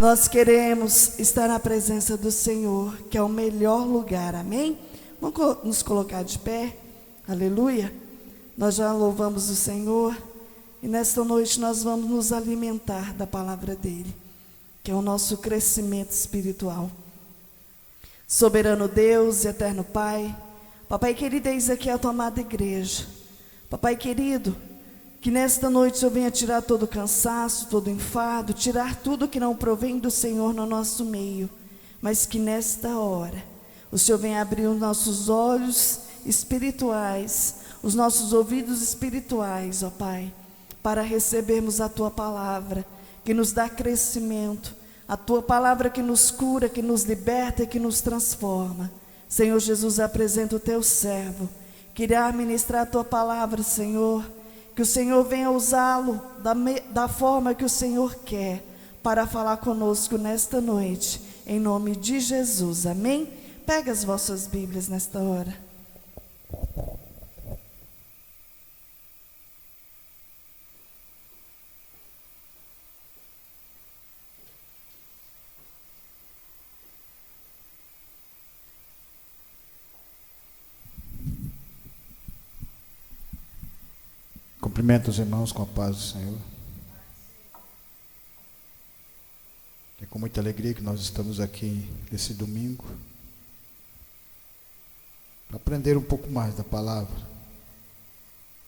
Nós queremos estar na presença do Senhor, que é o melhor lugar, amém? Vamos nos colocar de pé, aleluia. Nós já louvamos o Senhor e nesta noite nós vamos nos alimentar da palavra dEle, que é o nosso crescimento espiritual. Soberano Deus e eterno Pai, Papai querido, eis aqui a tua amada igreja. Papai querido, que nesta noite o Senhor venha tirar todo o cansaço, todo o enfado, tirar tudo que não provém do Senhor no nosso meio, mas que nesta hora o Senhor venha abrir os nossos olhos espirituais, os nossos ouvidos espirituais, ó Pai, para recebermos a tua palavra, que nos dá crescimento, a tua palavra que nos cura, que nos liberta e que nos transforma. Senhor Jesus, apresenta o teu servo, que irá ministrar a tua palavra, Senhor, que o Senhor venha usá-lo da forma que o Senhor quer, para falar conosco nesta noite, em nome de Jesus, amém? Pega as vossas Bíblias nesta hora. Cumprimento os irmãos com a paz do Senhor. É com muita alegria que nós estamos aqui esse domingo para aprender um pouco mais da palavra,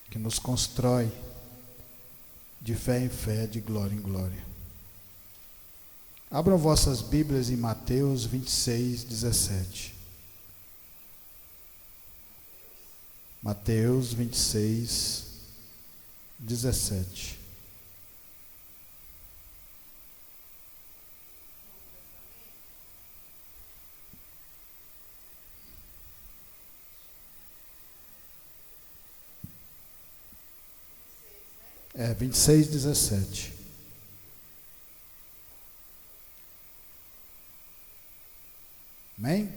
que nos constrói de fé em fé, de glória em glória. Abram vossas Bíblias em Mateus 26, 17. Mateus 26, 17. É, 26, 17. Amém?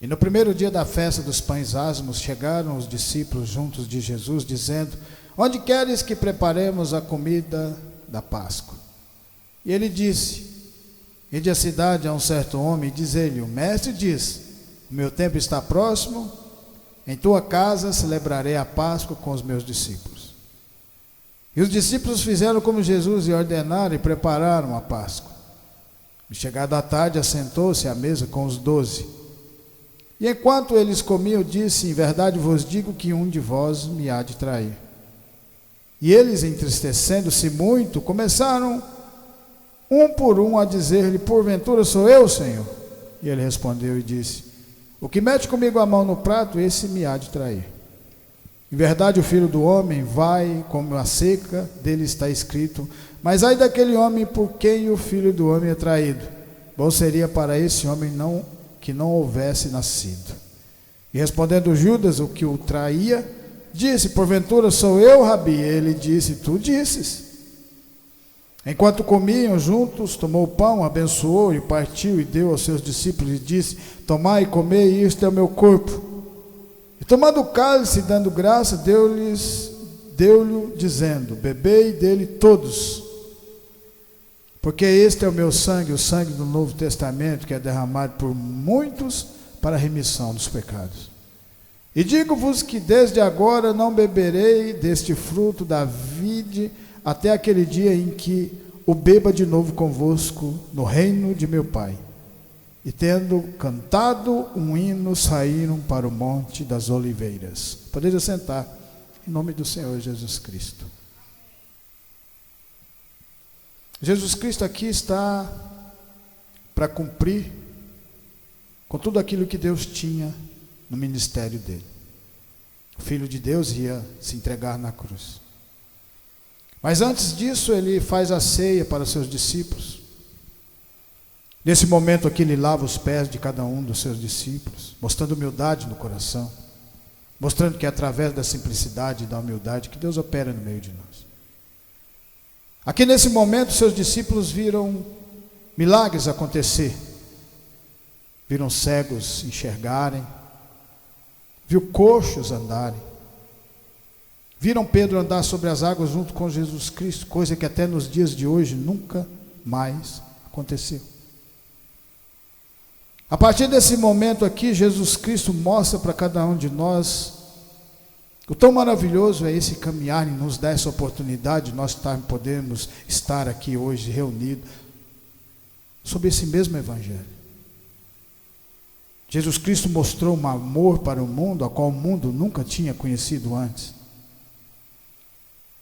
E no primeiro dia da festa dos pães asmos, chegaram os discípulos juntos de Jesus, dizendo: onde queres que preparemos a comida da Páscoa? E ele disse: ide à cidade a um certo homem e diz-lhe: o mestre diz, o meu tempo está próximo, em tua casa celebrarei a Páscoa com os meus discípulos. E os discípulos fizeram como Jesus lhe ordenara e prepararam a Páscoa. E chegada a tarde, assentou-se à mesa com os 12. E enquanto eles comiam, disse: em verdade vos digo que um de vós me há de trair. E eles, entristecendo-se muito, começaram um por um a dizer-lhe: porventura sou eu, Senhor? E ele respondeu e disse: o que mete comigo a mão no prato, esse me há de trair. Em verdade o Filho do Homem vai como a seca, dele está escrito: mas ai daquele homem por quem o Filho do Homem é traído. Bom seria para esse homem que não houvesse nascido. E respondendo Judas, o que o traía, disse: porventura sou eu, Rabi? Ele disse: tu disses. Enquanto comiam juntos, tomou o pão, abençoou e partiu e deu aos seus discípulos e disse: tomai e comei, isto é o meu corpo. E tomando o cálice e dando graça, deu-lhe dizendo: bebei dele todos, porque este é o meu sangue, o sangue do Novo Testamento, que é derramado por muitos para a remissão dos pecados. E digo-vos que desde agora não beberei deste fruto da vide, até aquele dia em que o beba de novo convosco no reino de meu Pai. E tendo cantado um hino, saíram para o Monte das Oliveiras. Podeis assentar, em nome do Senhor Jesus Cristo. Jesus Cristo aqui está para cumprir com tudo aquilo que Deus tinha no ministério dele. O Filho de Deus ia se entregar na cruz. Mas antes disso, ele faz a ceia para seus discípulos. Nesse momento aqui, ele lava os pés de cada um dos seus discípulos, mostrando humildade no coração, mostrando que é através da simplicidade e da humildade que Deus opera no meio de nós. Aqui nesse momento, seus discípulos viram milagres acontecer, viram cegos enxergarem, viu coxos andarem, viram Pedro andar sobre as águas junto com Jesus Cristo, coisa que até nos dias de hoje nunca mais aconteceu. A partir desse momento aqui, Jesus Cristo mostra para cada um de nós o tão maravilhoso é esse caminhar e nos dá essa oportunidade de nós podemos estar aqui hoje reunidos sobre esse mesmo evangelho. Jesus Cristo mostrou um amor para o mundo, a qual o mundo nunca tinha conhecido antes.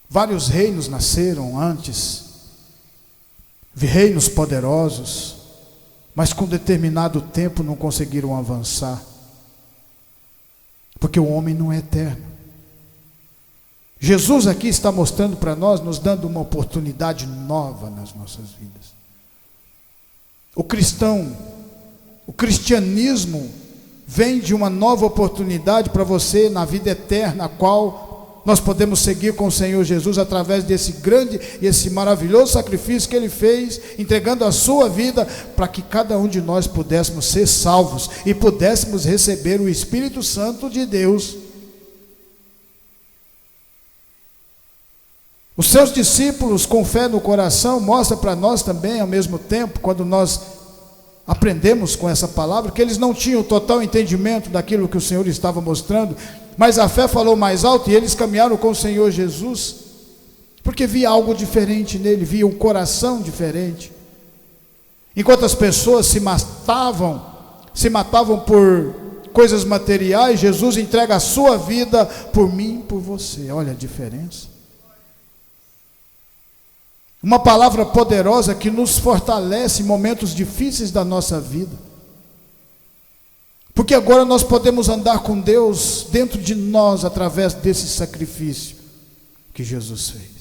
Vários reinos nasceram antes, reinos poderosos, mas com determinado tempo não conseguiram avançar, porque o homem não é eterno. Jesus aqui está mostrando para nós, nos dando uma oportunidade nova nas nossas vidas. O cristianismo vem de uma nova oportunidade para você na vida eterna, a qual nós podemos seguir com o Senhor Jesus através desse grande e esse maravilhoso sacrifício que Ele fez, entregando a sua vida para que cada um de nós pudéssemos ser salvos e pudéssemos receber o Espírito Santo de Deus. Os seus discípulos, com fé no coração, mostra para nós também, ao mesmo tempo, quando nós aprendemos com essa palavra, que eles não tinham total entendimento daquilo que o Senhor estava mostrando, mas a fé falou mais alto e eles caminharam com o Senhor Jesus, porque via algo diferente nele, via um coração diferente. Enquanto as pessoas se matavam por coisas materiais, Jesus entrega a sua vida por mim e por você. Olha a diferença. Uma palavra poderosa que nos fortalece em momentos difíceis da nossa vida. Porque agora nós podemos andar com Deus dentro de nós através desse sacrifício que Jesus fez.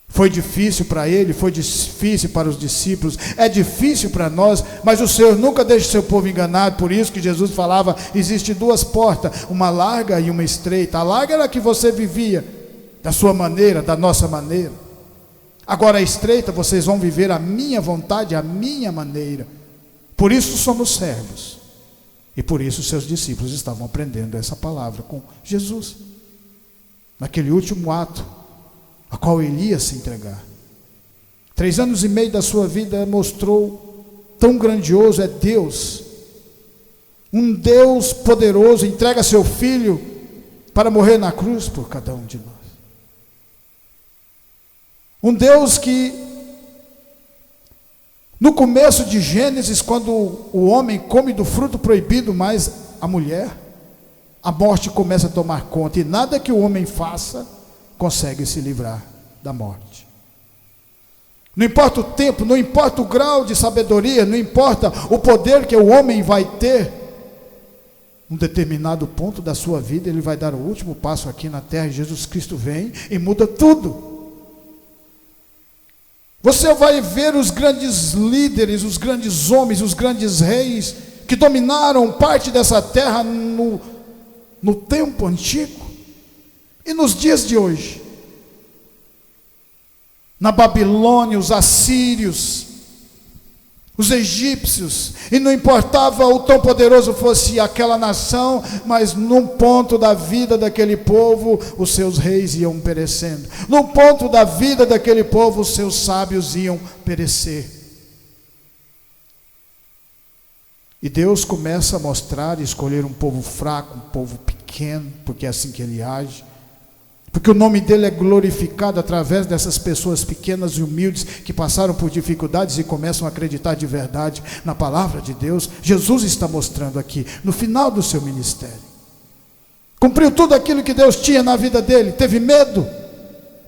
Foi difícil para ele, foi difícil para os discípulos, é difícil para nós, mas o Senhor nunca deixa o seu povo enganado. Por isso que Jesus falava, existe duas portas, uma larga e uma estreita. A larga era a que você vivia da sua maneira, da nossa maneira. Agora a estreita, vocês vão viver a minha vontade, a minha maneira. Por isso somos servos. E por isso seus discípulos estavam aprendendo essa palavra com Jesus. Naquele último ato, a qual ele ia se entregar. 3 anos e meio da sua vida mostrou tão grandioso é Deus. Um Deus poderoso entrega seu Filho para morrer na cruz por cada um de nós. Um Deus que, no começo de Gênesis, quando o homem come do fruto proibido, mais a mulher, a morte começa a tomar conta, e nada que o homem faça consegue se livrar da morte. Não importa o tempo, não importa o grau de sabedoria, não importa o poder que o homem vai ter, um determinado ponto da sua vida, ele vai dar o último passo aqui na terra, e Jesus Cristo vem e muda tudo. Você vai ver os grandes líderes, os grandes homens, os grandes reis, que dominaram parte dessa terra no tempo antigo, e nos dias de hoje. Na Babilônia, os assírios, os egípcios, e não importava o tão poderoso fosse aquela nação, mas num ponto da vida daquele povo, os seus reis iam perecendo. Num ponto da vida daquele povo, os seus sábios iam perecer. E Deus começa a mostrar e escolher um povo fraco, um povo pequeno, porque é assim que Ele age. Porque o nome dele é glorificado através dessas pessoas pequenas e humildes que passaram por dificuldades e começam a acreditar de verdade na palavra de Deus. Jesus está mostrando aqui, no final do seu ministério. Cumpriu tudo aquilo que Deus tinha na vida dele, teve medo,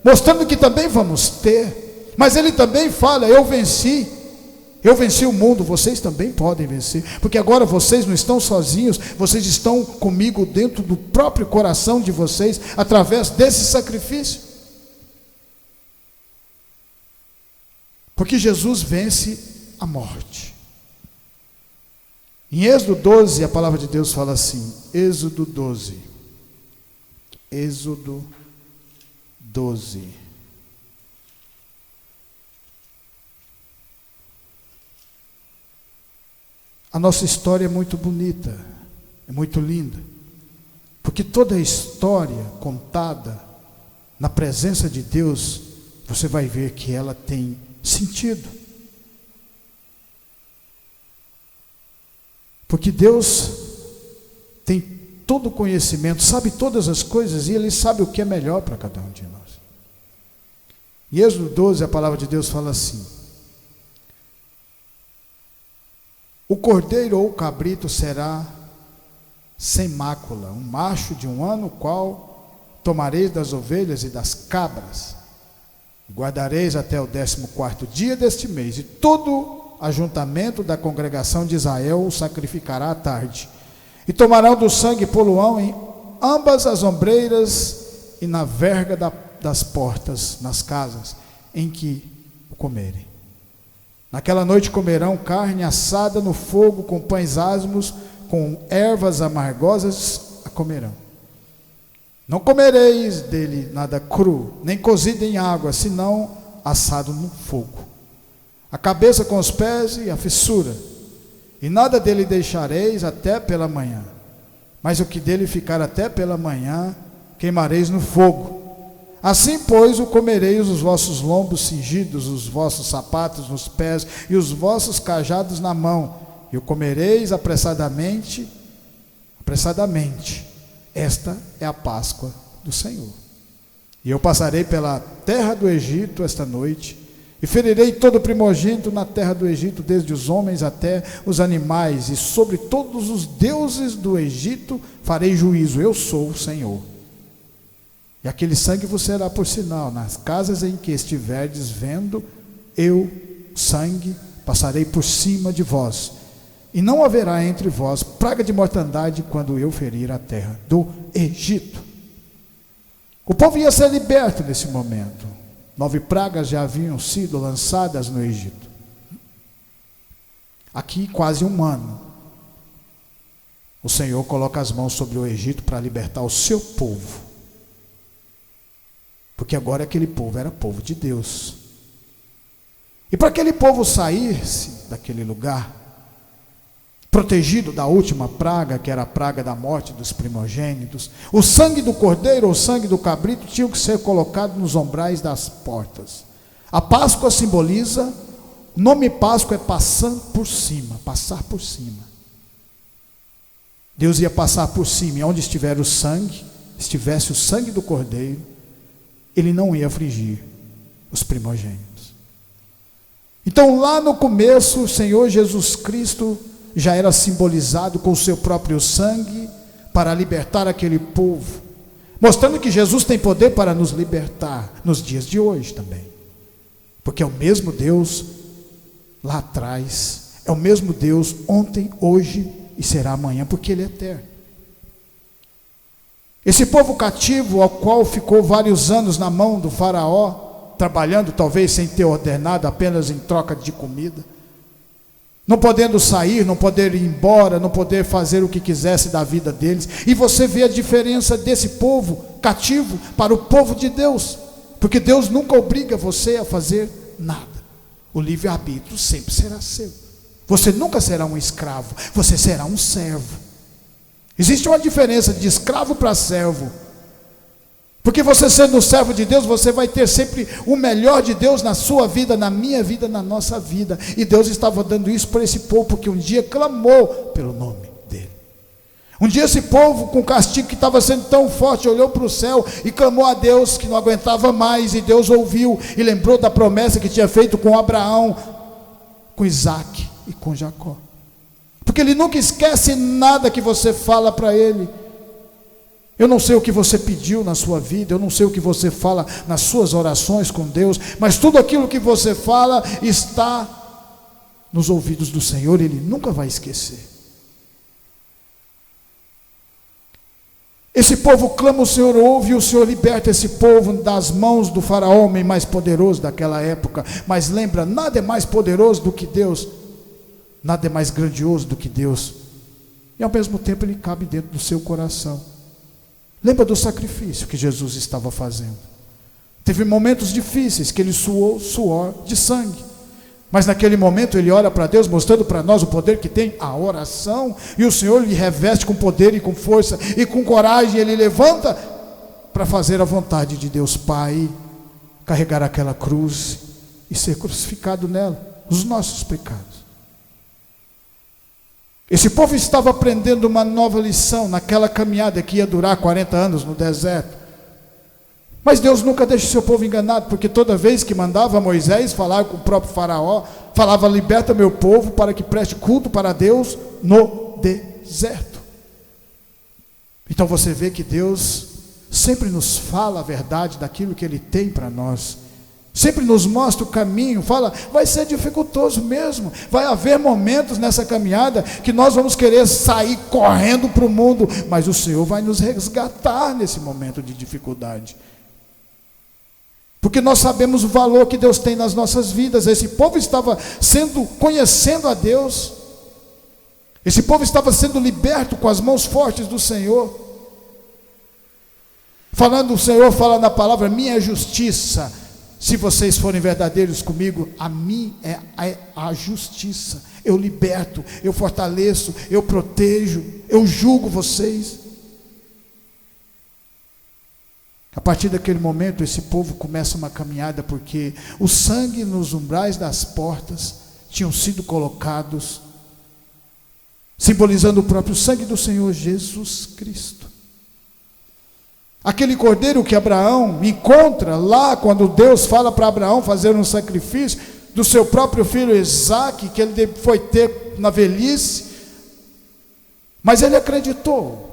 mostrando que também vamos ter. Mas ele também fala, eu venci o mundo, vocês também podem vencer, porque agora vocês não estão sozinhos, vocês estão comigo dentro do próprio coração de vocês, através desse sacrifício. Porque Jesus vence a morte. Em Êxodo 12, a palavra de Deus fala assim, Êxodo 12, a nossa história é muito bonita, é muito linda. Porque toda a história contada na presença de Deus, você vai ver que ela tem sentido. Porque Deus tem todo o conhecimento, sabe todas as coisas, e Ele sabe o que é melhor para cada um de nós. Em Êxodo 12, a palavra de Deus fala assim: o cordeiro ou o cabrito será sem mácula, um macho de 1 ano, o qual tomareis das ovelhas e das cabras, e guardareis até o 14º dia deste mês, e todo ajuntamento da congregação de Israel o sacrificará à tarde, e tomarão do sangue e poluão em ambas as ombreiras e na verga das portas, nas casas em que o comerem. Naquela noite comerão carne assada no fogo, com pães asmos, com ervas amargosas a comerão. Não comereis dele nada cru, nem cozido em água, senão assado no fogo. A cabeça com os pés e a fissura, e nada dele deixareis até pela manhã. Mas o que dele ficar até pela manhã, queimareis no fogo. Assim, pois, o comereis os vossos lombos cingidos, os vossos sapatos nos pés e os vossos cajados na mão, e o comereis apressadamente. Esta é a Páscoa do Senhor. E eu passarei pela terra do Egito esta noite, e ferirei todo o primogênito na terra do Egito, desde os homens até os animais, e sobre todos os deuses do Egito farei juízo. Eu sou o Senhor. E aquele sangue vos será por sinal nas casas em que estiverdes vendo, eu, sangue, passarei por cima de vós, e não haverá entre vós praga de mortandade quando eu ferir a terra do Egito. O povo ia ser liberto nesse momento. 9 pragas já haviam sido lançadas no Egito. Aqui quase 1 ano, o Senhor coloca as mãos sobre o Egito para libertar o seu povo. Porque agora aquele povo era povo de Deus. E para aquele povo sair-se daquele lugar, protegido da última praga, que era a praga da morte dos primogênitos, o sangue do cordeiro ou o sangue do cabrito tinha que ser colocado nos umbrais das portas. A Páscoa simboliza, o nome Páscoa é passar por cima. Deus ia passar por cima, e onde estiver o sangue, estivesse o sangue do cordeiro, Ele não ia afligir os primogênitos. Então, lá no começo, o Senhor Jesus Cristo já era simbolizado com o seu próprio sangue para libertar aquele povo, mostrando que Jesus tem poder para nos libertar nos dias de hoje também, porque é o mesmo Deus lá atrás, é o mesmo Deus ontem, hoje e será amanhã, porque Ele é eterno. Esse povo cativo, ao qual ficou vários anos na mão do faraó, trabalhando talvez sem ter ordenado, apenas em troca de comida, não podendo sair, não poder ir embora, não poder fazer o que quisesse da vida deles. E você vê a diferença desse povo cativo para o povo de Deus, porque Deus nunca obriga você a fazer nada. O livre-arbítrio sempre será seu. Você nunca será um escravo, você será um servo. Existe uma diferença de escravo para servo, porque você sendo um servo de Deus, você vai ter sempre o melhor de Deus na sua vida, na minha vida, na nossa vida. E Deus estava dando isso para esse povo, porque um dia clamou pelo nome dele. Um dia esse povo, com o castigo que estava sendo tão forte, olhou para o céu e clamou a Deus, que não aguentava mais, e Deus ouviu e lembrou da promessa que tinha feito com Abraão, com Isaac e com Jacó. Porque Ele nunca esquece nada que você fala para Ele. Eu não sei o que você pediu na sua vida, eu não sei o que você fala nas suas orações com Deus, mas tudo aquilo que você fala está nos ouvidos do Senhor, Ele nunca vai esquecer. Esse povo clama, o Senhor ouve, e o Senhor liberta esse povo das mãos do faraó, homem mais poderoso daquela época. Mas lembra, nada é mais poderoso do que Deus, nada é mais grandioso do que Deus, e ao mesmo tempo Ele cabe dentro do seu coração. Lembra do sacrifício que Jesus estava fazendo. Teve momentos difíceis que Ele suou suor de sangue, Mas naquele momento ele ora para Deus, mostrando para nós o poder que tem a oração, e o Senhor lhe reveste com poder e com força e com coragem. Ele levanta para fazer a vontade de Deus Pai, carregar aquela cruz e ser crucificado nela, os nossos pecados. Esse povo estava aprendendo uma nova lição naquela caminhada que ia durar 40 anos no deserto. Mas Deus nunca deixa o seu povo enganado, porque toda vez que mandava Moisés falar com o próprio faraó, falava: liberta meu povo para que preste culto para Deus no deserto. Então você vê que Deus sempre nos fala a verdade daquilo que Ele tem para nós, sempre nos mostra o caminho, fala: vai ser dificultoso mesmo, vai haver momentos nessa caminhada que nós vamos querer sair correndo para o mundo, mas o Senhor vai nos resgatar nesse momento de dificuldade, porque nós sabemos o valor que Deus tem nas nossas vidas. Esse povo estava conhecendo a Deus, esse povo estava sendo liberto com as mãos fortes do Senhor. O Senhor fala na palavra: minha justiça, se vocês forem verdadeiros comigo, a mim é a justiça. Eu liberto, eu fortaleço, eu protejo, eu julgo vocês. A partir daquele momento, esse povo começa uma caminhada, porque o sangue nos umbrais das portas tinham sido colocados, simbolizando o próprio sangue do Senhor Jesus Cristo. Aquele cordeiro que Abraão encontra lá, quando Deus fala para Abraão fazer um sacrifício do seu próprio filho Isaque, que ele foi ter na velhice, mas ele acreditou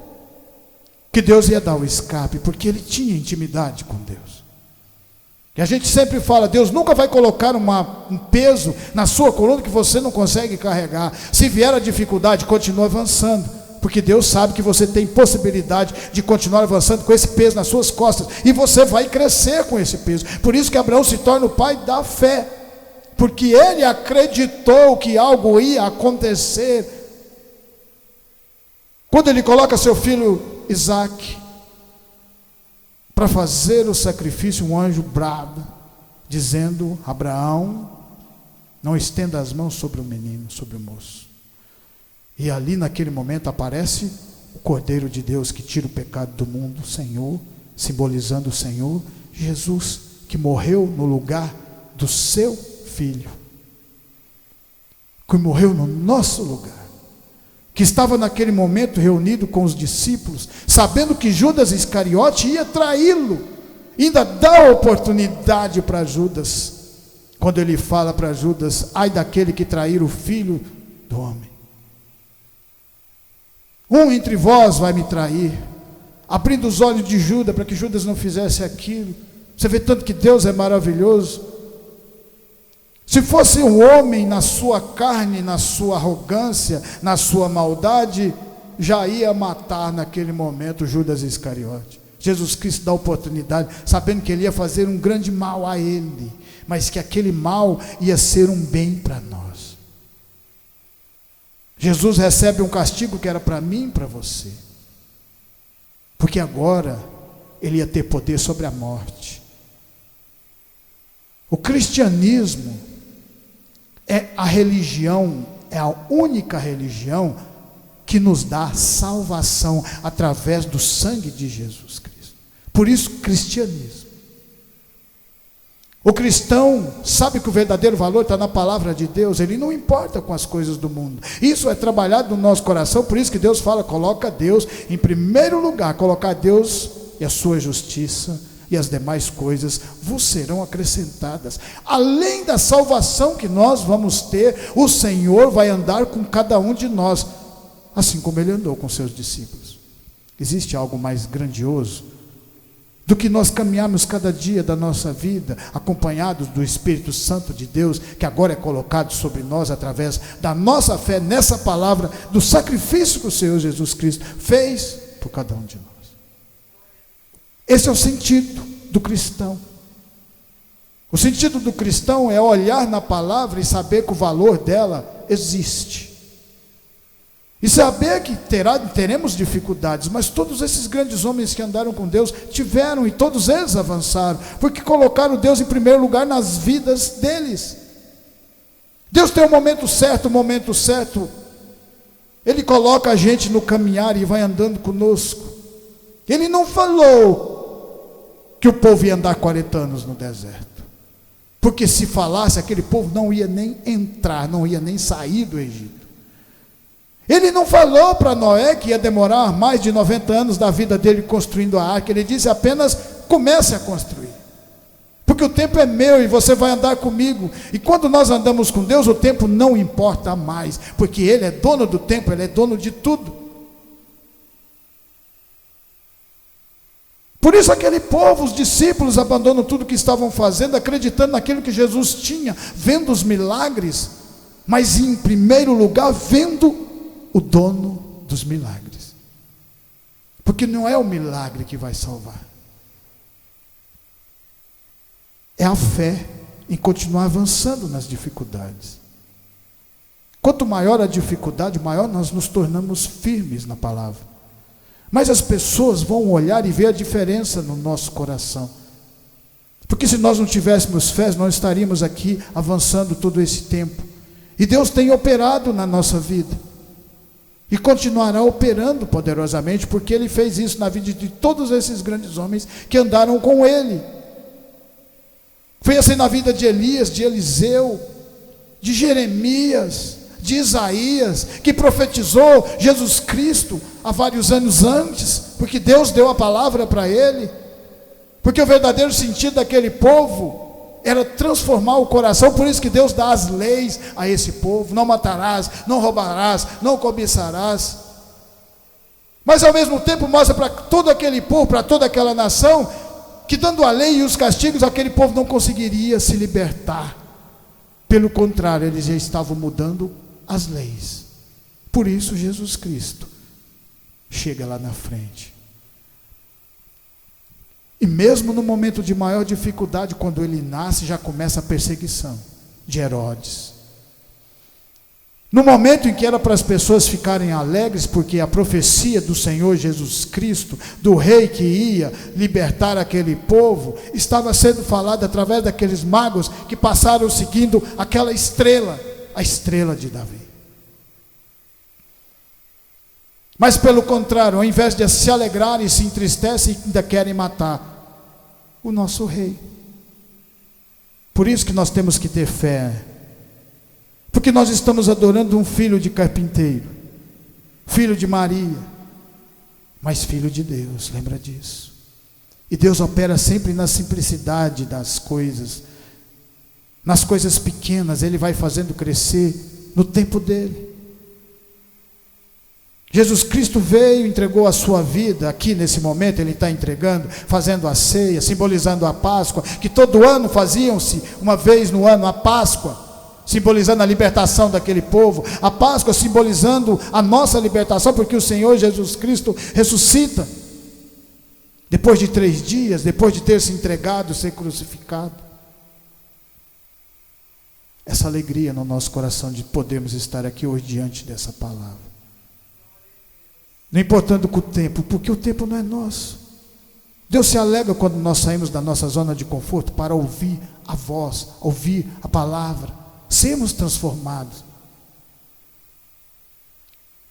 que Deus ia dar o escape, porque ele tinha intimidade com Deus. E a gente sempre fala: Deus nunca vai colocar um peso na sua coluna que você não consegue carregar. Se vier a dificuldade, continua avançando, porque Deus sabe que você tem possibilidade de continuar avançando com esse peso nas suas costas, e você vai crescer com esse peso. Por isso que Abraão se torna o pai da fé, porque ele acreditou que algo ia acontecer. Quando ele coloca seu filho Isaque para fazer o sacrifício, um anjo brada, dizendo: Abraão, não estenda as mãos sobre o menino, sobre o moço. E ali naquele momento aparece o Cordeiro de Deus que tira o pecado do mundo, o Senhor, simbolizando o Senhor Jesus, que morreu no lugar do seu filho, que morreu no nosso lugar, que estava naquele momento reunido com os discípulos, sabendo que Judas Iscariote ia traí-lo. Ainda dá oportunidade para Judas, quando ele fala para Judas: ai daquele que trair o filho do homem. Um entre vós vai me trair, abrindo os olhos de Judas para que Judas não fizesse aquilo. Você vê tanto que Deus é maravilhoso. Se fosse um homem na sua carne, na sua arrogância, na sua maldade, já ia matar naquele momento Judas Iscariote. Jesus Cristo dá oportunidade, sabendo que ele ia fazer um grande mal a ele, mas que aquele mal ia ser um bem para nós. Jesus recebe um castigo que era para mim e para você, porque agora ele ia ter poder sobre a morte. O cristianismo é a religião, é a única religião que nos dá salvação através do sangue de Jesus Cristo. Por isso, cristianismo. O cristão sabe que o verdadeiro valor está na palavra de Deus, ele não importa com as coisas do mundo. Isso é trabalhado no nosso coração, por isso que Deus fala: coloca Deus em primeiro lugar. Colocar Deus e a sua justiça, e as demais coisas vos serão acrescentadas. Além da salvação que nós vamos ter, o Senhor vai andar com cada um de nós, assim como ele andou com seus discípulos. Existe algo mais grandioso do que nós caminharmos cada dia da nossa vida, acompanhados do Espírito Santo de Deus, que agora é colocado sobre nós através da nossa fé nessa palavra, do sacrifício que o Senhor Jesus Cristo fez por cada um de nós. Esse é o sentido do cristão. O sentido do cristão é olhar na palavra e saber que o valor dela existe. E saber que teremos dificuldades, mas todos esses grandes homens que andaram com Deus tiveram, e todos eles avançaram, porque colocaram Deus em primeiro lugar nas vidas deles. Deus tem o momento certo, o momento certo. Ele coloca a gente no caminhar e vai andando conosco. Ele não falou que o povo ia andar 40 anos no deserto. Porque se falasse, aquele povo não ia nem entrar, não ia nem sair do Egito. Ele não falou para Noé que ia demorar mais de 90 anos da vida dele construindo a arca. Ele disse apenas: comece a construir. Porque o tempo é meu e você vai andar comigo. E quando nós andamos com Deus, o tempo não importa mais. Porque Ele é dono do tempo, Ele é dono de tudo. Por isso aquele povo, os discípulos, abandonam tudo que estavam fazendo, acreditando naquilo que Jesus tinha, vendo os milagres, mas em primeiro lugar, vendo o dono dos milagres. Porque não é o milagre que vai salvar. É a fé em continuar avançando nas dificuldades. Quanto maior a dificuldade, maior nós nos tornamos firmes na palavra. Mas as pessoas vão olhar e ver a diferença no nosso coração. Porque se nós não tivéssemos fé, nós estaríamos aqui avançando todo esse tempo. E Deus tem operado na nossa vida. E continuará operando poderosamente, porque Ele fez isso na vida de todos esses grandes homens que andaram com Ele. Foi assim na vida de Elias, de Eliseu, de Jeremias, de Isaías, que profetizou Jesus Cristo há vários anos antes, porque Deus deu a palavra para ele, porque o verdadeiro sentido daquele povo era transformar o coração. Por isso que Deus dá as leis a esse povo: não matarás, não roubarás, não cobiçarás. Mas ao mesmo tempo mostra para todo aquele povo, para toda aquela nação, que dando a lei e os castigos, aquele povo não conseguiria se libertar. Pelo contrário, eles já estavam mudando as leis. Por isso Jesus Cristo chega lá na frente. E mesmo no momento de maior dificuldade, quando ele nasce, já começa a perseguição de Herodes. No momento em que era para as pessoas ficarem alegres, porque a profecia do Senhor Jesus Cristo, do rei que ia libertar aquele povo, estava sendo falada através daqueles magos que passaram seguindo aquela estrela, a estrela de Davi. Mas pelo contrário, ao invés de se alegrarem, se entristecem e ainda querem matar o nosso rei. Por isso que nós temos que ter fé. Porque nós estamos adorando um filho de carpinteiro, filho de Maria, mas filho de Deus, lembra disso. E Deus opera sempre na simplicidade das coisas, nas coisas pequenas. Ele vai fazendo crescer no tempo dele. Jesus Cristo veio, entregou a sua vida. Aqui nesse momento Ele está entregando, fazendo a ceia, simbolizando a Páscoa, que todo ano faziam-se, uma vez no ano, a Páscoa, simbolizando a libertação daquele povo. A Páscoa simbolizando a nossa libertação, porque o Senhor Jesus Cristo ressuscita depois de 3 dias, depois de ter se entregado, ser crucificado. Essa alegria no nosso coração de podermos estar aqui hoje diante dessa palavra, não importando com o tempo, porque o tempo não é nosso. Deus se alegra quando nós saímos da nossa zona de conforto para ouvir a voz, ouvir a palavra, sermos transformados.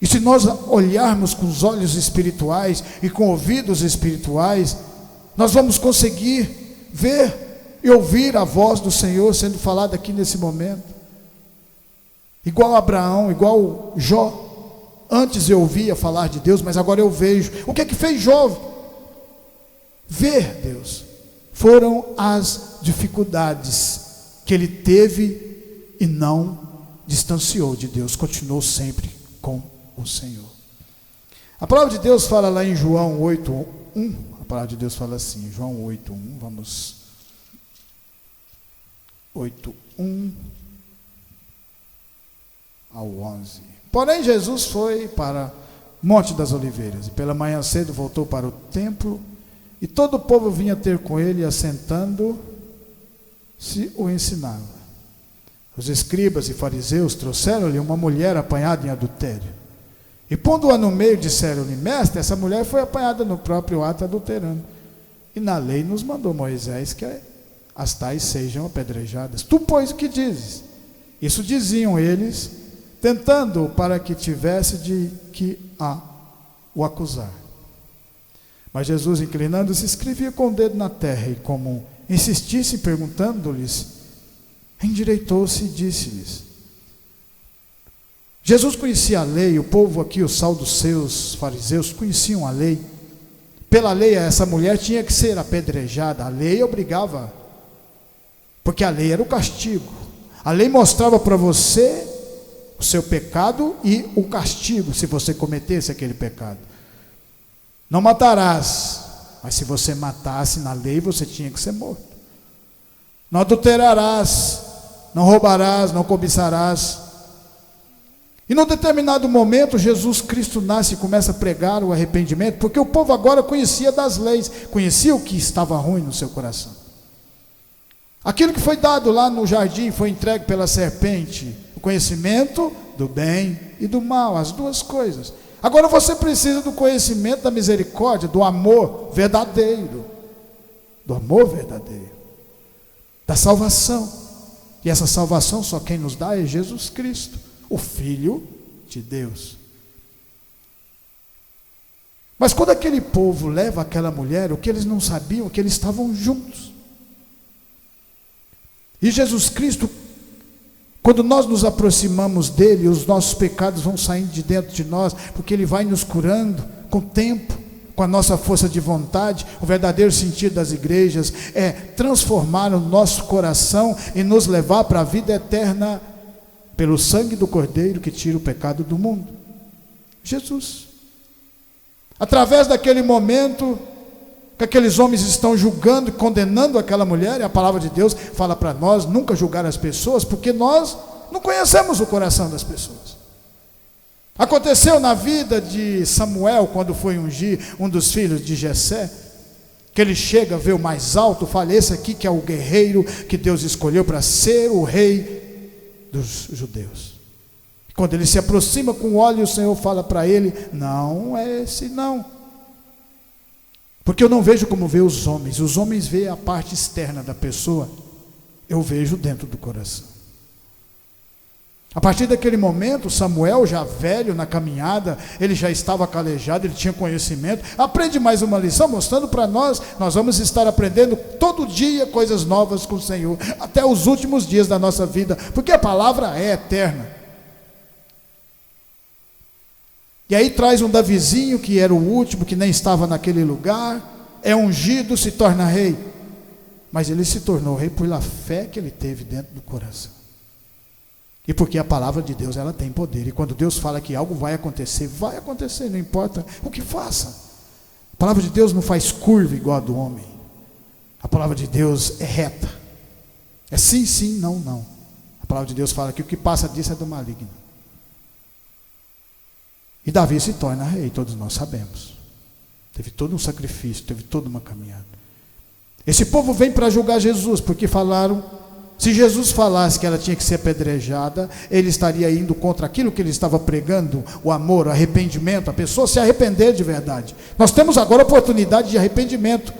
E se nós olharmos com os olhos espirituais e com ouvidos espirituais, nós vamos conseguir ver e ouvir a voz do Senhor sendo falada aqui nesse momento. Igual Abraão, igual Jó. Antes eu ouvia falar de Deus, mas agora eu vejo. O que é que fez Jó ver Deus? Foram as dificuldades que ele teve e não distanciou de Deus, continuou sempre com o Senhor. A palavra de Deus fala lá em João 8:1. A palavra de Deus fala assim, João 8:1, vamos 8:1 ao 11. Porém Jesus foi para Monte das Oliveiras, e pela manhã cedo voltou para o templo, e todo o povo vinha ter com ele, assentando-se o ensinava. Os escribas e fariseus trouxeram-lhe uma mulher apanhada em adultério, e pondo-a no meio, disseram-lhe: mestre, essa mulher foi apanhada no próprio ato adulterando, e na lei nos mandou Moisés que as tais sejam apedrejadas. Tu, pois, o que dizes? Isso diziam eles, tentando para que tivesse de que o acusar. Mas Jesus, inclinando-se, escrevia com o dedo na terra, e como insistissem perguntando-lhes, endireitou-se e disse-lhes. Jesus conhecia a lei, o povo aqui, os saduceus, fariseus, conheciam a lei. Pela lei, essa mulher tinha que ser apedrejada, a lei obrigava, porque a lei era o castigo. A lei mostrava para você o seu pecado e o castigo, se você cometesse aquele pecado. Não matarás, mas se você matasse na lei, você tinha que ser morto. Não adulterarás, não roubarás, não cobiçarás. E num determinado momento, Jesus Cristo nasce e começa a pregar o arrependimento, porque o povo agora conhecia das leis, conhecia o que estava ruim no seu coração. Aquilo que foi dado lá no jardim foi entregue pela serpente, o conhecimento do bem e do mal, as duas coisas. Agora você precisa do conhecimento da misericórdia, do amor verdadeiro, da salvação. E essa salvação só quem nos dá é Jesus Cristo, o Filho de Deus. Mas quando aquele povo leva aquela mulher, o que eles não sabiam é que eles estavam juntos. E Jesus Cristo, quando nós nos aproximamos dele, os nossos pecados vão saindo de dentro de nós, porque ele vai nos curando com o tempo, com a nossa força de vontade. O verdadeiro sentido das igrejas é transformar o nosso coração e nos levar para a vida eterna, pelo sangue do Cordeiro que tira o pecado do mundo, Jesus. Através daquele momento que aqueles homens estão julgando e condenando aquela mulher, e a palavra de Deus fala para nós nunca julgar as pessoas, porque nós não conhecemos o coração das pessoas. Aconteceu na vida de Samuel, quando foi ungir um dos filhos de Jessé, que ele chega, vê o mais alto, fala, esse aqui que é o guerreiro que Deus escolheu para ser o rei dos judeus. Quando ele se aproxima com óleo, o Senhor fala para ele, não é esse não. Porque eu não vejo como vê os homens veem a parte externa da pessoa, eu vejo dentro do coração. A partir daquele momento, Samuel, já velho na caminhada, ele já estava calejado, ele tinha conhecimento, aprende mais uma lição, mostrando para nós vamos estar aprendendo todo dia coisas novas com o Senhor, até os últimos dias da nossa vida, porque a palavra é eterna. E aí traz um Davizinho, que era o último, que nem estava naquele lugar, é ungido, se torna rei. Mas ele se tornou rei pela fé que ele teve dentro do coração. E porque a palavra de Deus, ela tem poder. E quando Deus fala que algo vai acontecer, não importa o que faça. A palavra de Deus não faz curva igual a do homem. A palavra de Deus é reta. É sim, sim, não, não. A palavra de Deus fala que o que passa disso é do maligno. E Davi se torna rei, todos nós sabemos. Teve todo um sacrifício, teve toda uma caminhada. Esse povo vem para julgar Jesus, porque falaram, se Jesus falasse que ela tinha que ser apedrejada, ele estaria indo contra aquilo que ele estava pregando, o amor, o arrependimento, a pessoa se arrepender de verdade. Nós temos agora a oportunidade de arrependimento.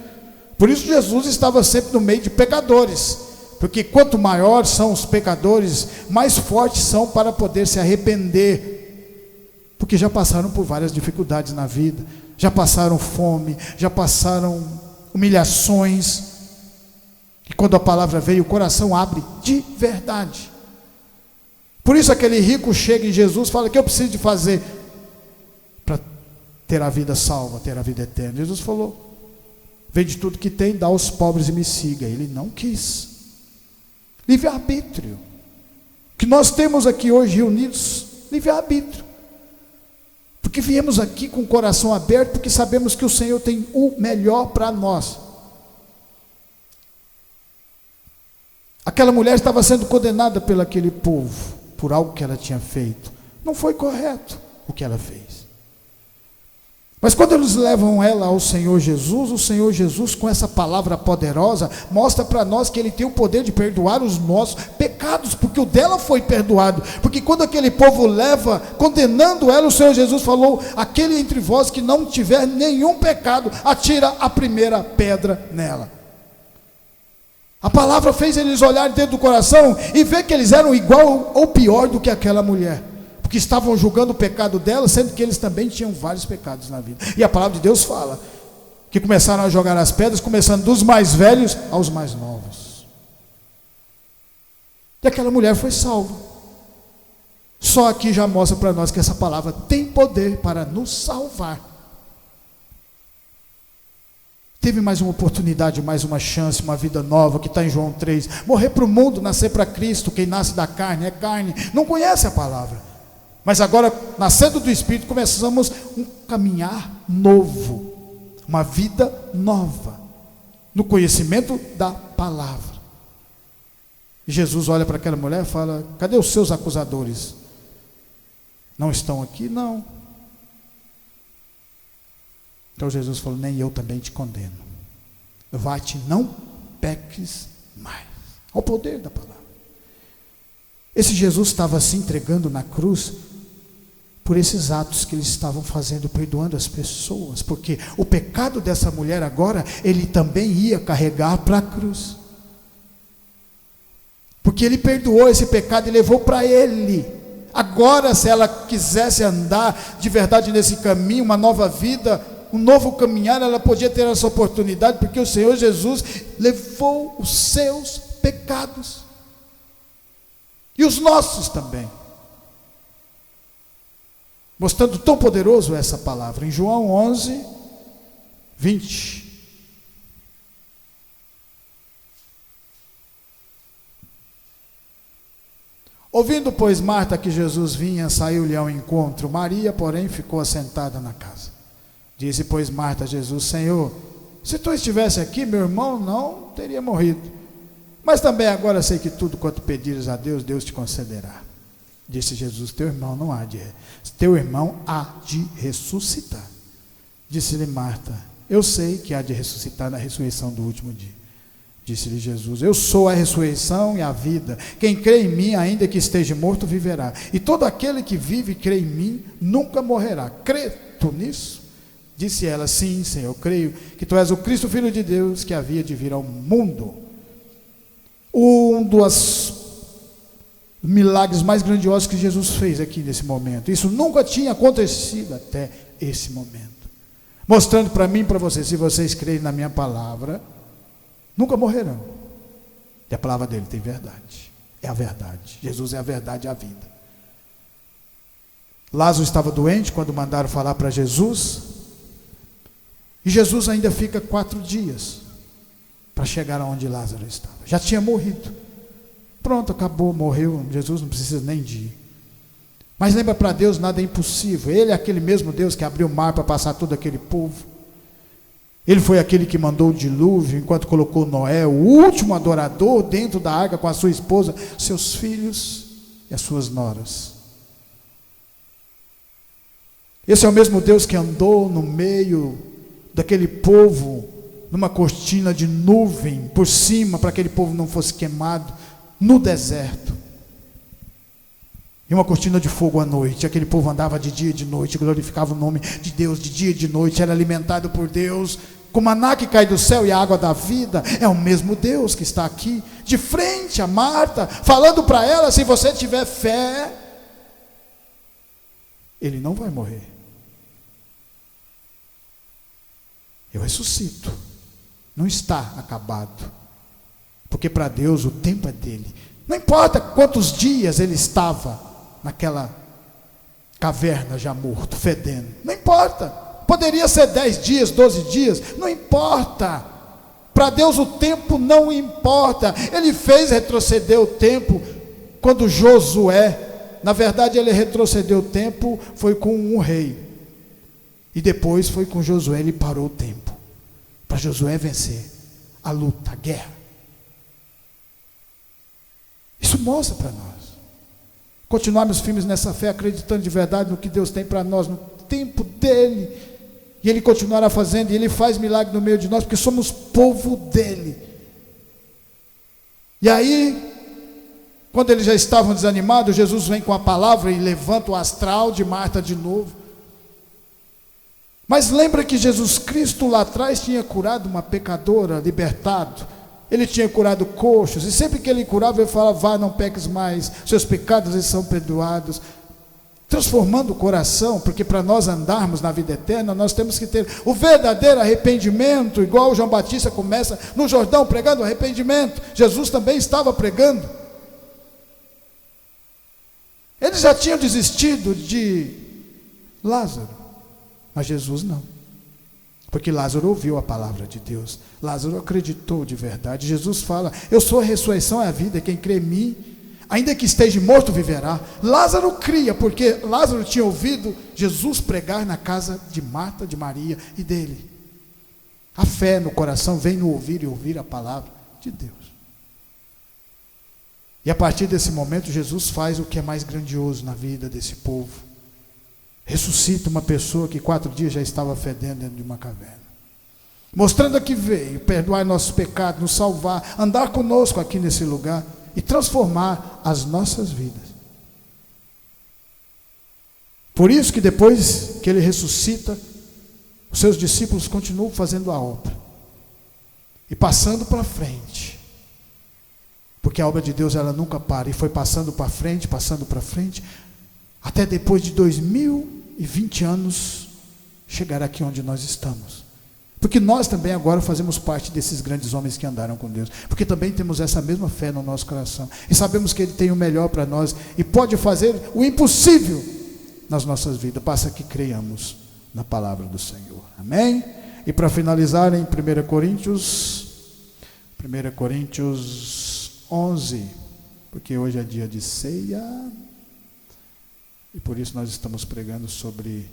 Por isso Jesus estava sempre no meio de pecadores, porque quanto maiores são os pecadores, mais fortes são para poder se arrepender, porque já passaram por várias dificuldades na vida, já passaram fome, já passaram humilhações, e quando a palavra veio, o coração abre de verdade. Por isso aquele rico chega em Jesus e fala, o que eu preciso de fazer para ter a vida salva, ter a vida eterna? Jesus falou, vende tudo que tem, dá aos pobres e me siga. Ele não quis. Livre-arbítrio. O que nós temos aqui hoje reunidos, livre-arbítrio. Porque viemos aqui com o coração aberto, porque sabemos que o Senhor tem o melhor para nós. Aquela mulher estava sendo condenada pelo aquele povo, por algo que ela tinha feito. Não foi correto o que ela fez. Mas quando eles levam ela ao Senhor Jesus, o Senhor Jesus, com essa palavra poderosa, mostra para nós que Ele tem o poder de perdoar os nossos pecados, porque o dela foi perdoado. Porque quando aquele povo leva, condenando ela, o Senhor Jesus falou, aquele entre vós que não tiver nenhum pecado, atira a primeira pedra nela. A palavra fez eles olharem dentro do coração e ver que eles eram igual ou pior do que aquela mulher, porque estavam julgando o pecado dela, sendo que eles também tinham vários pecados na vida. E a palavra de Deus fala que começaram a jogar as pedras, começando dos mais velhos aos mais novos. E aquela mulher foi salva. Só aqui já mostra para nós que essa palavra tem poder para nos salvar. Teve mais uma oportunidade, mais uma chance, uma vida nova, que está em João 3. Morrer para o mundo, nascer para Cristo. Quem nasce da carne é carne, não conhece a palavra. Mas agora, nascendo do Espírito, começamos um caminhar novo, uma vida nova, no conhecimento da palavra. E Jesus olha para aquela mulher e fala: cadê os seus acusadores? Não estão aqui? Não. Então Jesus falou: nem eu também te condeno. Vai-te, não peques mais. Ao poder da palavra. Esse Jesus estava se entregando na cruz por esses atos que eles estavam fazendo, perdoando as pessoas, porque o pecado dessa mulher agora, ele também ia carregar para a cruz, porque ele perdoou esse pecado e levou para ele. Agora, se ela quisesse andar de verdade nesse caminho, uma nova vida, um novo caminhar, ela podia ter essa oportunidade, porque o Senhor Jesus levou os seus pecados, e os nossos também, mostrando tão poderoso essa palavra, em João 11, 20. Ouvindo, pois, Marta que Jesus vinha, saiu-lhe ao encontro. Maria, porém, ficou assentada na casa. Disse, pois, Marta a Jesus: Senhor, se tu estivesse aqui, meu irmão não teria morrido. Mas também agora sei que tudo quanto pedires a Deus, Deus te concederá. Disse Jesus: teu irmão há de ressuscitar. Disse-lhe Marta: eu sei que há de ressuscitar na ressurreição do último dia. Disse-lhe Jesus: eu sou a ressurreição e a vida. Quem crê em mim, ainda que esteja morto, viverá. E todo aquele que vive e crê em mim, nunca morrerá. Crê tu nisso? Disse ela: sim, Senhor, eu creio que tu és o Cristo, Filho de Deus, que havia de vir ao mundo. Um dos milagres mais grandiosos que Jesus fez aqui nesse momento. Isso nunca tinha acontecido até esse momento. Mostrando para mim e para vocês, se vocês crerem na minha palavra, nunca morrerão. E a palavra dele tem verdade. É a verdade. Jesus é a verdade e a vida. Lázaro estava doente quando mandaram falar para Jesus. E Jesus ainda fica 4 dias para chegar aonde Lázaro estava. Já tinha morrido. Pronto, acabou, morreu. Jesus não precisa nem de ir. Mas lembra, para Deus nada é impossível. Ele é aquele mesmo Deus que abriu o mar para passar todo aquele povo. Ele foi aquele que mandou o dilúvio, enquanto colocou Noé, o último adorador, dentro da arca com a sua esposa, seus filhos e as suas noras. Esse é o mesmo Deus que andou no meio daquele povo, numa cortina de nuvem por cima, para que aquele povo não fosse queimado, no deserto. E uma cortina de fogo à noite. Aquele povo andava de dia e de noite, glorificava o nome de Deus de dia e de noite, era alimentado por Deus, com maná que cai do céu e a água da vida. É o mesmo Deus que está aqui, de frente a Marta, falando para ela: se você tiver fé, ele não vai morrer. Eu ressuscito. Não está acabado. Porque para Deus o tempo é dele. Não importa quantos dias ele estava naquela caverna já morto, fedendo. Não importa. Poderia ser 10 dias, 12 dias. Não importa. Para Deus o tempo não importa. Ele fez retroceder o tempo quando Josué, na verdade ele retrocedeu o tempo, foi com um rei. E depois foi com Josué, ele parou o tempo. Para Josué vencer a luta, a guerra. Isso mostra para nós. Continuarmos firmes nessa fé, acreditando de verdade no que Deus tem para nós, no tempo dele. E ele continuará fazendo, e ele faz milagre no meio de nós, porque somos povo dele. E aí, quando eles já estavam desanimados, Jesus vem com a palavra e levanta o astral de Marta de novo. Mas lembra que Jesus Cristo lá atrás tinha curado uma pecadora, libertado Ele tinha curado coxos, e sempre que ele curava, ele falava: vá, não peques mais, seus pecados eles são perdoados. Transformando o coração, porque para nós andarmos na vida eterna, nós temos que ter o verdadeiro arrependimento, igual João Batista começa no Jordão pregando arrependimento. Jesus também estava pregando. Eles já tinham desistido de Lázaro, mas Jesus não, porque Lázaro ouviu a palavra de Deus, Lázaro acreditou de verdade. Jesus fala: eu sou a ressurreição e a vida, quem crê em mim, ainda que esteja morto, viverá. Lázaro cria, porque Lázaro tinha ouvido Jesus pregar na casa de Marta, de Maria e dele. A fé no coração vem no ouvir e ouvir a palavra de Deus. E a partir desse momento, Jesus faz o que é mais grandioso na vida desse povo: ressuscita uma pessoa que 4 dias já estava fedendo dentro de uma caverna, mostrando que veio perdoar nossos pecados, nos salvar, andar conosco aqui nesse lugar e transformar as nossas vidas. Por isso que depois que ele ressuscita, os seus discípulos continuam fazendo a obra e passando para frente, porque a obra de Deus ela nunca para, e foi passando para frente, até depois de 2020 anos chegar aqui onde nós estamos. Porque nós também agora fazemos parte desses grandes homens que andaram com Deus, porque também temos essa mesma fé no nosso coração, e sabemos que Ele tem o melhor para nós, e pode fazer o impossível nas nossas vidas, basta que creiamos na palavra do Senhor, amém? E para finalizar, em 1 Coríntios 11, porque hoje é dia de ceia, e por isso nós estamos pregando sobre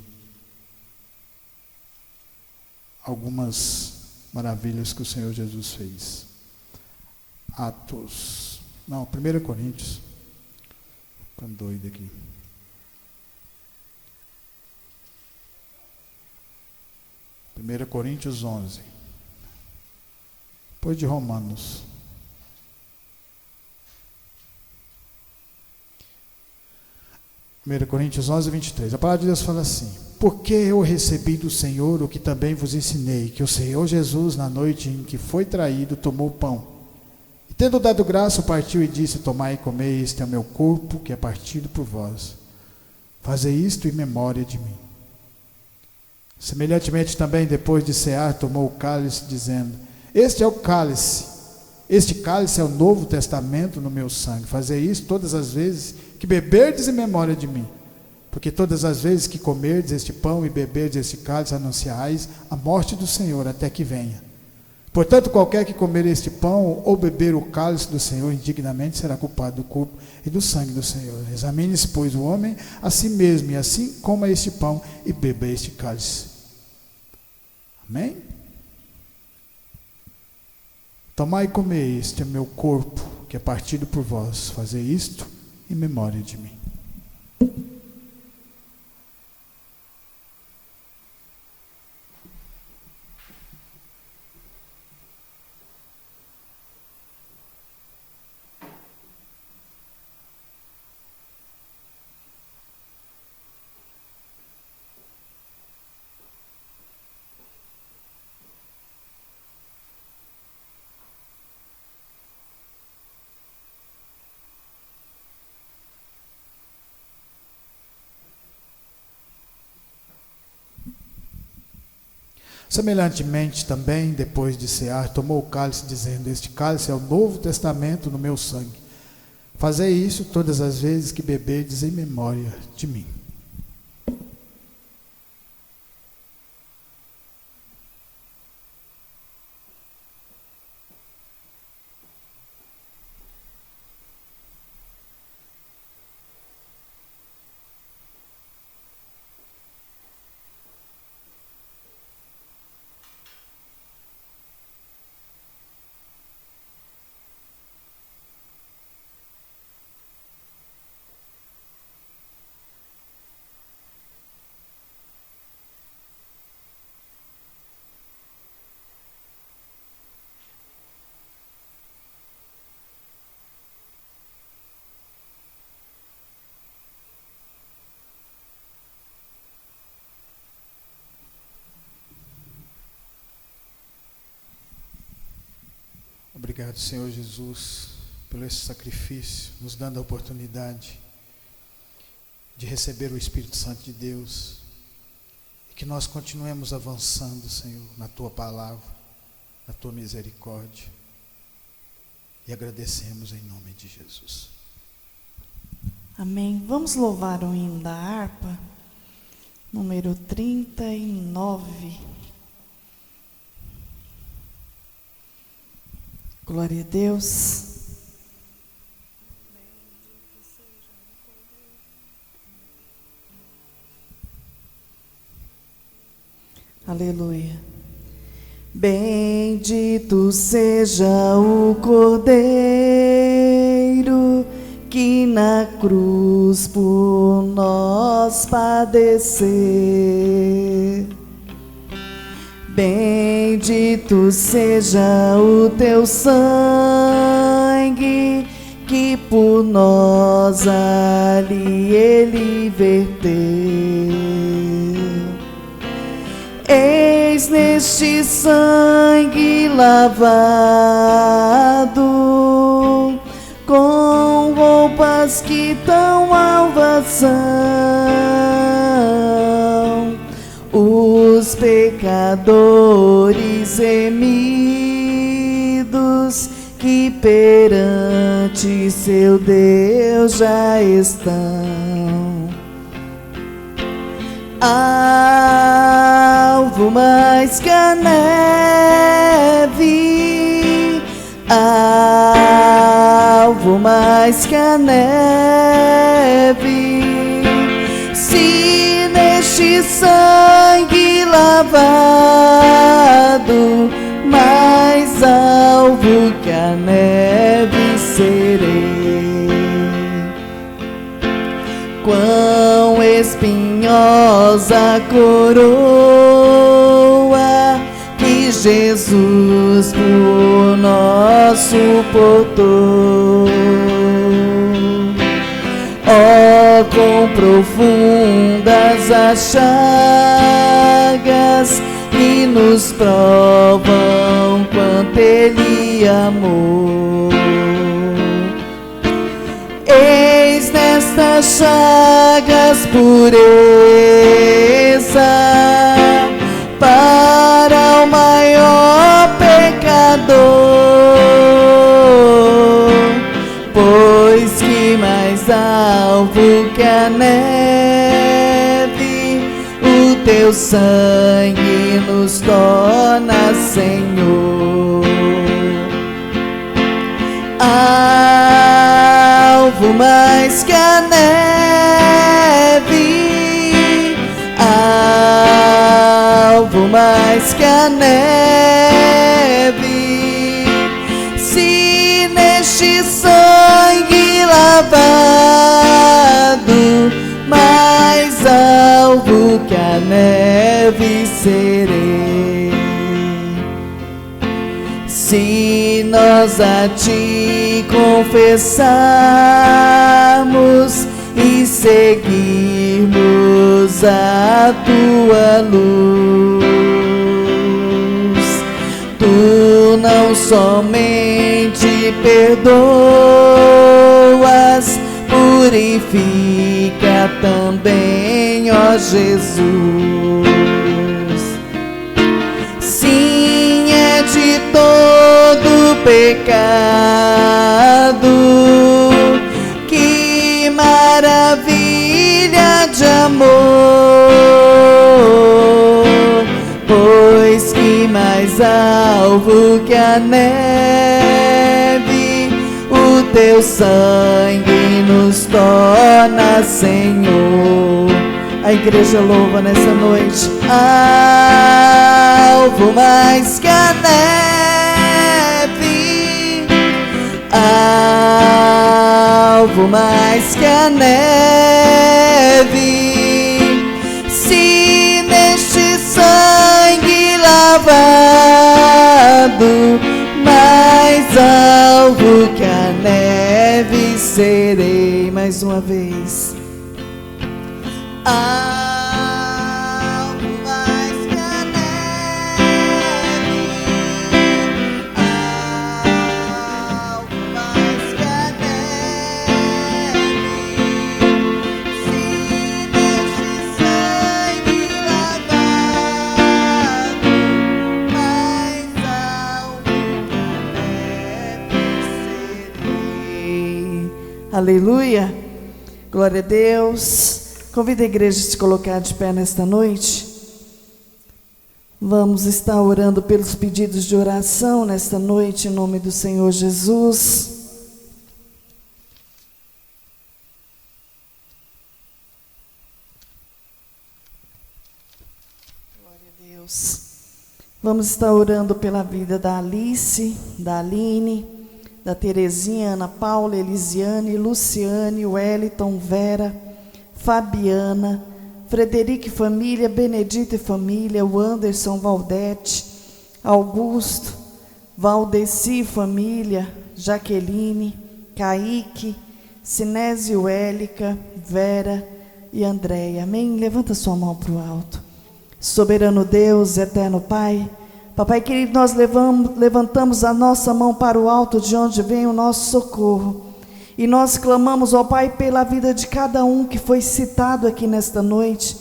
algumas maravilhas que o Senhor Jesus fez. 1 Coríntios, ficando doido aqui. 1 Coríntios 11, depois de Romanos. 1 Coríntios 11, 23, a palavra de Deus fala assim: porque eu recebi do Senhor o que também vos ensinei, que o Senhor Jesus, na noite em que foi traído, tomou o pão, e tendo dado graça, partiu e disse: tomai e comei, este é o meu corpo, que é partido por vós, fazei isto em memória de mim. Semelhantemente também, depois de cear, tomou o cálice, dizendo: este é o cálice, este cálice é o novo testamento no meu sangue, fazei isto todas as vezes que beberdes em memória de mim. Porque todas as vezes que comerdes este pão e beberdes este cálice, anunciais a morte do Senhor até que venha. Portanto, qualquer que comer este pão ou beber o cálice do Senhor indignamente será culpado do corpo e do sangue do Senhor. Examine-se, pois, o homem a si mesmo, e assim coma este pão e beba este cálice. Amém? Tomai e comei, este é meu corpo, que é partido por vós. Fazei isto em memória de mim. Semelhantemente também, depois de cear, tomou o cálice, dizendo: este cálice é o novo testamento no meu sangue. Fazei isso todas as vezes que beberdes em memória de mim. Obrigado, Senhor Jesus, pelo esse sacrifício, nos dando a oportunidade de receber o Espírito Santo de Deus e que nós continuemos avançando, Senhor, na Tua palavra, na Tua misericórdia, e agradecemos em nome de Jesus. Amém. Vamos louvar o hino da harpa, número 39. Glória a Deus. Aleluia. Bendito seja o Cordeiro que na cruz por nós padeceu. Bendito seja o teu sangue que por nós ali ele verteu. Eis neste sangue lavado, com roupas que tão alvas são, os pecadores remidos que perante seu Deus já estão. Alvo mais que a neve, alvo mais que a neve, se neste sangue lavado, mais alvo que a neve serei. Quão espinhosa coroa que Jesus por nós suportou. Oh, quão profundas as chagas que nos provam quanto Ele amou. Eis nestas chagas pureza para o maior pecador, pois que mais alvo que a neve, o teu sangue nos torna, Senhor. Alvo mais que a neve, alvo mais que a neve, se neste sangue lavado, mais alvo que a neve serei. Se nós a Ti confessarmos e seguirmos a Tua luz, Tu não somente perdoas, purifica também, ó Jesus. Sim, é de todo pecado, que maravilha de amor, pois que mais alvo que a neve, o teu sangue nos torna, Senhor. A igreja louva nessa noite. Alvo mais que a neve, alvo mais que a neve, se neste sangue lavado, mais alvo que a neve serei. Mais uma vez. Alvo mais que a neve, Aleluia. Glória a Deus. Convido a igreja a se colocar de pé nesta noite. Vamos estar orando pelos pedidos de oração nesta noite, em nome do Senhor Jesus. Glória a Deus. Vamos estar orando pela vida da Alice, da Aline, da Terezinha, Ana Paula, Elisiane, Luciane, Wellington, Vera, Fabiana, Frederico e família, Benedito e família, o Anderson, Valdete, Augusto, Valdeci e família, Jaqueline, Kaique, Sinésio, Élica, Vera e Andréia. Amém? Levanta sua mão para o alto. Soberano Deus, eterno Pai, Papai querido, nós levantamos a nossa mão para o alto, de onde vem o nosso socorro. E nós clamamos, ó Pai, pela vida de cada um que foi citado aqui nesta noite.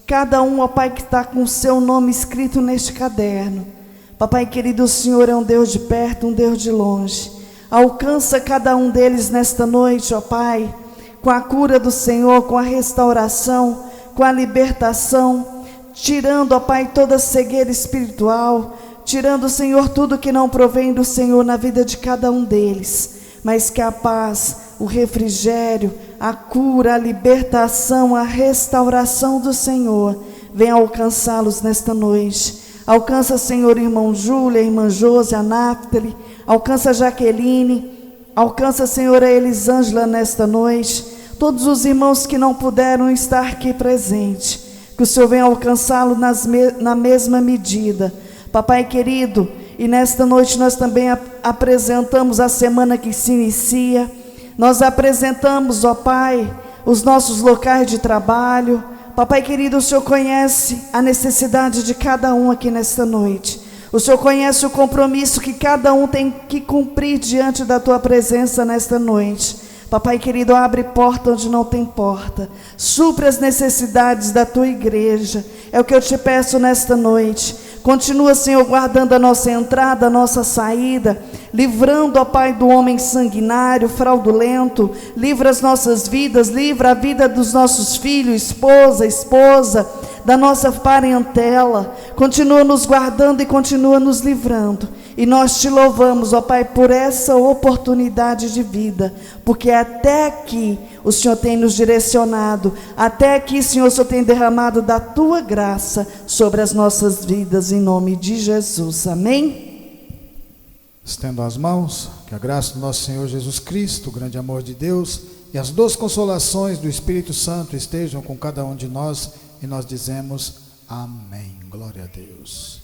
Cada um, ó Pai, que está com o seu nome escrito neste caderno. Papai querido, o Senhor é um Deus de perto, um Deus de longe. Alcança cada um deles nesta noite, ó Pai, com a cura do Senhor, com a restauração, com a libertação, tirando, ó Pai, toda cegueira espiritual, tirando, Senhor, tudo que não provém do Senhor na vida de cada um deles. Mas que a paz, o refrigério, a cura, a libertação, a restauração do Senhor venha alcançá-los nesta noite. Alcança, Senhor, irmão Júlia, irmã Josi, a Náftali, alcança a Jaqueline, alcança, Senhor, a Elisângela nesta noite, todos os irmãos que não puderam estar aqui presentes, que o Senhor venha alcançá-lo na mesma medida. Papai querido, e nesta noite nós também apresentamos a semana que se inicia. Nós apresentamos, ó Pai, os nossos locais de trabalho. Papai querido, o Senhor conhece a necessidade de cada um aqui nesta noite. O Senhor conhece o compromisso que cada um tem que cumprir diante da Tua presença nesta noite. Papai querido, abre porta onde não tem porta. Supre as necessidades da Tua igreja. É o que eu te peço nesta noite. Continua, Senhor, guardando a nossa entrada, a nossa saída, livrando, ó Pai, do homem sanguinário, fraudulento. Livra as nossas vidas, livra a vida dos nossos filhos, esposa, da nossa parentela. Continua nos guardando e continua nos livrando. E nós te louvamos, ó Pai, por essa oportunidade de vida, porque até aqui o Senhor tem nos direcionado, até aqui, Senhor, o Senhor tem derramado da Tua graça sobre as nossas vidas, em nome de Jesus, amém? Estendo as mãos, que a graça do nosso Senhor Jesus Cristo, o grande amor de Deus e as doces consolações do Espírito Santo estejam com cada um de nós, e nós dizemos amém, glória a Deus.